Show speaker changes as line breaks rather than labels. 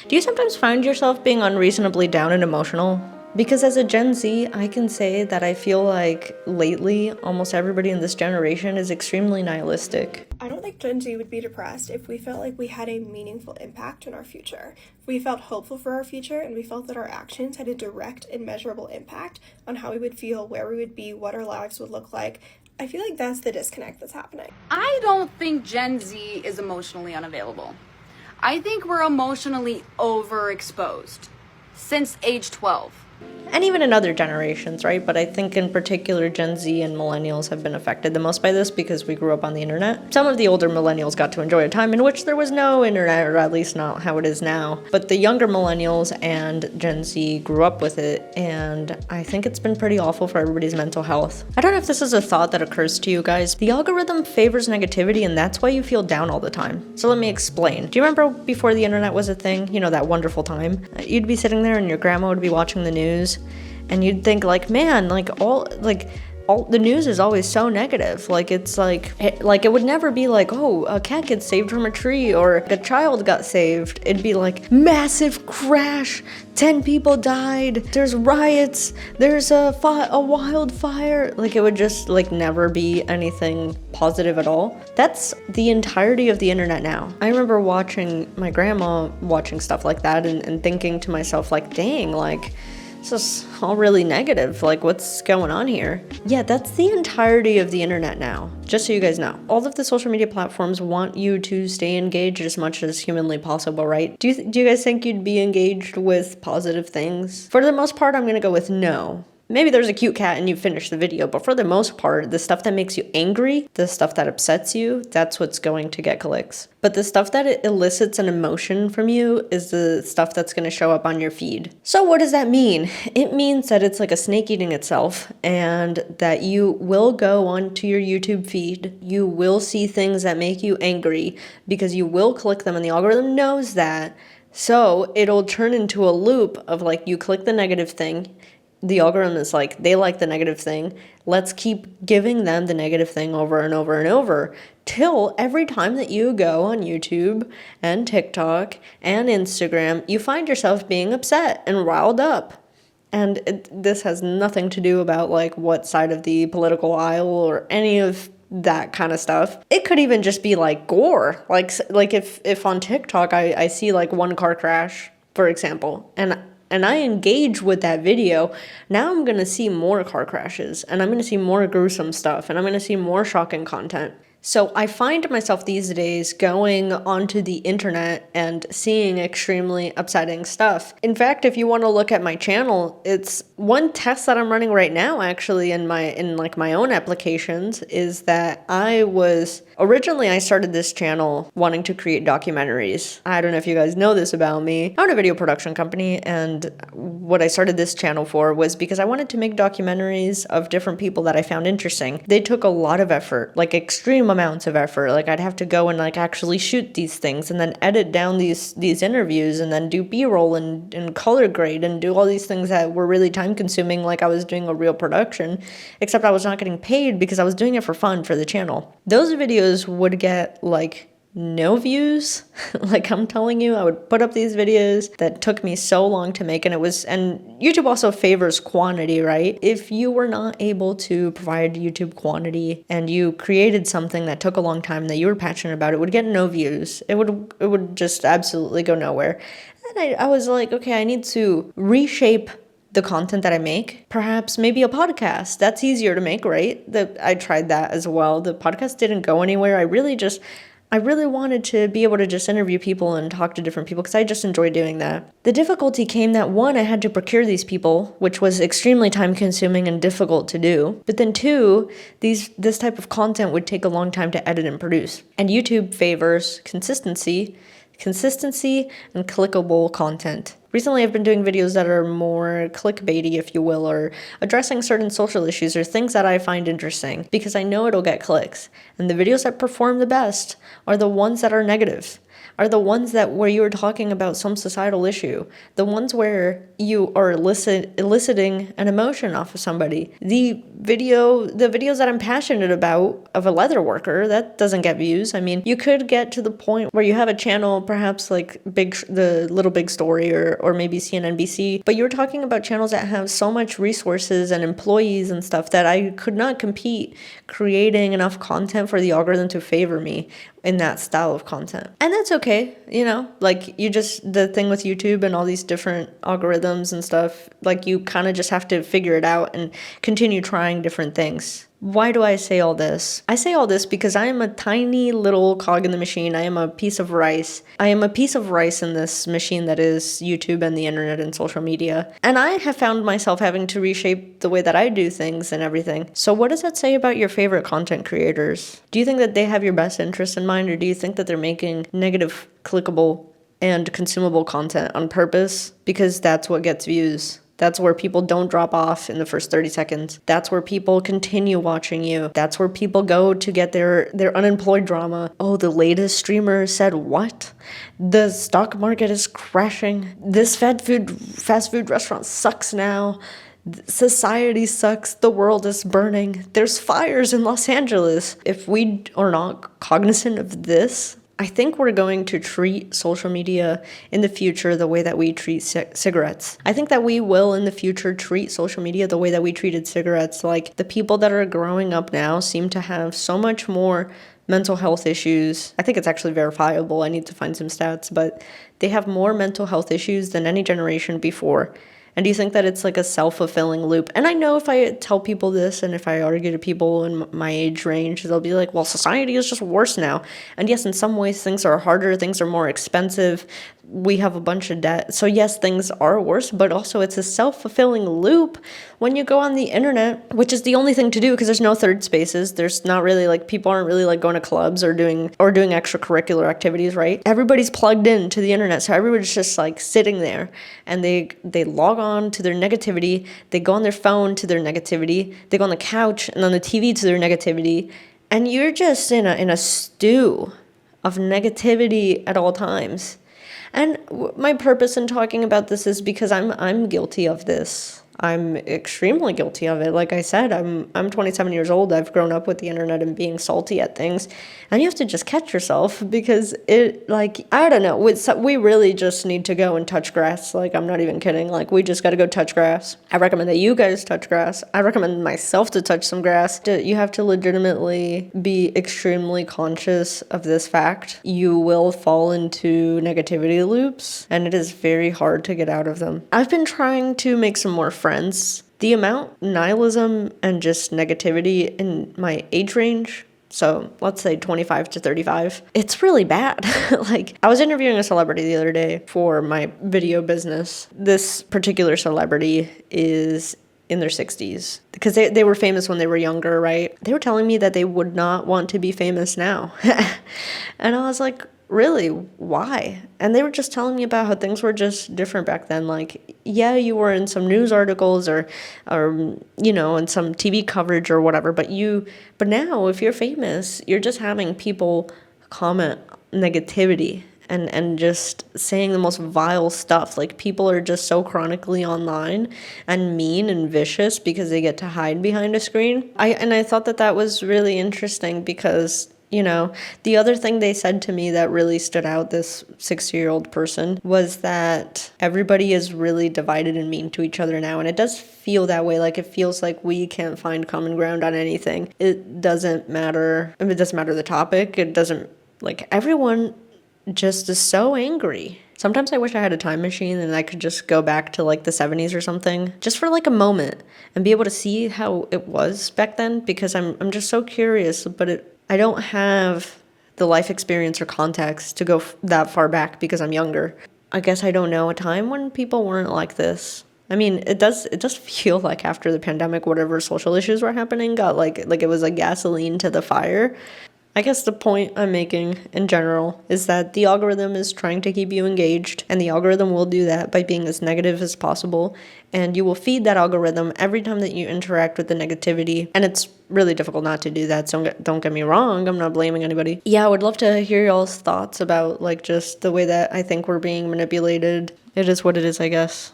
Do you sometimes find yourself being unreasonably down and emotional? Because as a Gen Z, I can say that I feel like lately, almost everybody in this generation is extremely nihilistic.
I don't think Gen Z would be depressed if we felt like we had a meaningful impact on our future. If we felt hopeful for our future and we felt that our actions had a direct and measurable impact on how we would feel, where we would be, what our lives would look like. I feel like that's the disconnect that's happening.
I don't think Gen Z is emotionally unavailable. I think we're emotionally overexposed since age 12.
And even in other generations, right? But I think in particular Gen Z and millennials have been affected the most by this because we grew up on the internet. Some of the older millennials got to enjoy a time in which there was no internet, or at least not how it is now. But the younger millennials and Gen Z grew up with it, and I think it's been pretty awful for everybody's mental health. I don't know if this is a thought that occurs to you guys. The algorithm favors negativity, and that's why you feel down all the time. So let me explain. Do you remember before the internet was a thing? You know, that wonderful time? You'd be sitting there and your grandma would be watching the news, and you'd think like, man, all the news is always so negative. Like, it's like it would never be like, oh, a cat gets saved from a tree or a child got saved. It'd be like, massive crash, 10 people died, there's riots, there's a wildfire. Like, it would just like never be anything positive at all. That's the entirety of the internet now. I remember watching my grandma watching stuff like that and thinking to myself like, dang, like, this is all really negative. Like, what's going on here? Yeah, that's the entirety of the internet now, just so you guys know. All of the social media platforms want you to stay engaged as much as humanly possible, right? Do you guys think you'd be engaged with positive things? For the most part, I'm gonna go with no. Maybe there's a cute cat and you finish the video, but for the most part, the stuff that makes you angry, the stuff that upsets you, that's what's going to get clicks. But the stuff that it elicits an emotion from you is the stuff that's going to show up on your feed. So what does that mean? It means that it's like a snake eating itself, and that you will go onto your YouTube feed, you will see things that make you angry because you will click them, and the algorithm knows that. So it'll turn into a loop of like, you click the negative thing, the algorithm is like, they like the negative thing, let's keep giving them the negative thing over and over and over, till every time that you go on YouTube and TikTok and Instagram, you find yourself being upset and riled up. And this has nothing to do about like what side of the political aisle or any of that kind of stuff. It could even just be like gore. Like if on TikTok I see like one car crash, for example, and I engage with that video, now I'm going to see more car crashes, and I'm going to see more gruesome stuff, and I'm going to see more shocking content. So I find myself these days going onto the internet and seeing extremely upsetting stuff. In fact, if you want to look at my channel, it's one test that I'm running right now actually in my own applications is that originally I started this channel wanting to create documentaries. I don't know if you guys know this about me. I own a video production company, and what I started this channel for was because I wanted to make documentaries of different people that I found interesting. They took a lot of effort, like extreme amounts of effort. Like, I'd have to go and like actually shoot these things and then edit down these interviews and then do B-roll and color grade and do all these things that were really time consuming, like I was doing a real production, except I was not getting paid because I was doing it for fun for the channel. Those videos would get like no views. Like, I'm telling you, I would put up these videos that took me so long to make, and YouTube also favors quantity, right? If you were not able to provide YouTube quantity and you created something that took a long time that you were passionate about, it would get no views. It would just absolutely go nowhere. And I was like, okay, I need to reshape the content that I make. Perhaps maybe a podcast. That's easier to make, right? I tried that as well. The podcast didn't go anywhere. I really wanted to be able to just interview people and talk to different people because I just enjoy doing that. The difficulty came that, one, I had to procure these people, which was extremely time consuming and difficult to do. But then two, this type of content would take a long time to edit and produce. And YouTube favors consistency and clickable content. Recently, I've been doing videos that are more clickbaity, if you will, or addressing certain social issues or things that I find interesting because I know it'll get clicks. And the videos that perform the best are the ones that are negative. are the ones that where you are talking about some societal issue, the ones where you are eliciting an emotion off of somebody. The videos that I'm passionate about of a leather worker, that doesn't get views. I mean, you could get to the point where you have a channel, perhaps like the Little Big Story or maybe CNNBC, but you're talking about channels that have so much resources and employees and stuff that I could not compete creating enough content for the algorithm to favor me in that style of content. And that's okay, like the thing with YouTube and all these different algorithms and stuff, like you kind of just have to figure it out and continue trying different things. Why do I say all this? I say all this because I am a tiny little cog in the machine. I am a piece of rice. I am a piece of rice in this machine that is YouTube and the internet and social media. And I have found myself having to reshape the way that I do things and everything. So what does that say about your favorite content creators? Do you think that they have your best interest in mind, or do you think that they're making negative, clickable, and consumable content on purpose? Because that's what gets views. That's where people don't drop off in the first 30 seconds. That's where people continue watching you. That's where people go to get their unemployed drama. Oh, the latest streamer said what? The stock market is crashing. This fast food restaurant sucks now. Society sucks. The world is burning. There's fires in Los Angeles. If we are not cognizant of this, I think we're going to treat social media in the future the way that we treat cigarettes. I think that we will in the future treat social media the way that we treated cigarettes. Like, the people that are growing up now seem to have so much more mental health issues. I think it's actually verifiable. I need to find some stats, but they have more mental health issues than any generation before. And do you think that it's like a self-fulfilling loop? And I know if I tell people this and if I argue to people in my age range, they'll be like, well, society is just worse now. And yes, in some ways things are harder, things are more expensive, we have a bunch of debt. So yes, things are worse, but also it's a self-fulfilling loop when you go on the internet, which is the only thing to do because there's no third spaces. There's not really like, people aren't really like going to clubs or doing extracurricular activities, right? Everybody's plugged in to the internet. So everybody's just like sitting there and they log on to their negativity. They go on their phone to their negativity. They go on the couch and on the TV to their negativity. And you're just in a stew of negativity at all times. And my purpose in talking about this is because I'm guilty of this. I'm extremely guilty of it. Like I said, I'm 27 years old. I've grown up with the internet and being salty at things. And you have to just catch yourself because it, like, I don't know. We really just need to go and touch grass. Like, I'm not even kidding. Like, we just got to go touch grass. I recommend that you guys touch grass. I recommend myself to touch some grass. You have to legitimately be extremely conscious of this fact. You will fall into negativity loops, and it is very hard to get out of them. I've been trying to make some more friends. The amount nihilism and just negativity in my age range, so let's say 25 to 35, it's really bad. Like, I was interviewing a celebrity the other day for my video business. This particular celebrity is in their 60s because they were famous when they were younger, right? They were telling me that they would not want to be famous now. And I was like, really, why? And they were just telling me about how things were just different back then. Like, yeah, you were in some news articles or in some TV coverage or whatever, but now if you're famous, you're just having people comment negativity and just saying the most vile stuff. Like, people are just so chronically online and mean and vicious because they get to hide behind a screen. I thought that was really interesting because the other thing they said to me that really stood out, this 60-year-old person, was that everybody is really divided and mean to each other now. And it does feel that way. Like, it feels like we can't find common ground on anything. It doesn't matter. It doesn't matter the topic. It doesn't, like, everyone just is so angry. Sometimes I wish I had a time machine and I could just go back to like the 70s or something, just for like a moment, and be able to see how it was back then, because I'm just so curious, but I don't have the life experience or context to go that far back because I'm younger. I guess I don't know a time when people weren't like this. I mean, it does feel like after the pandemic, whatever social issues were happening got like it was like gasoline to the fire. I guess the point I'm making in general is that the algorithm is trying to keep you engaged, and the algorithm will do that by being as negative as possible. And you will feed that algorithm every time that you interact with the negativity. And it's really difficult not to do that, so don't get me wrong, I'm not blaming anybody. Yeah, I would love to hear y'all's thoughts about like just the way that I think we're being manipulated. It is what it is, I guess.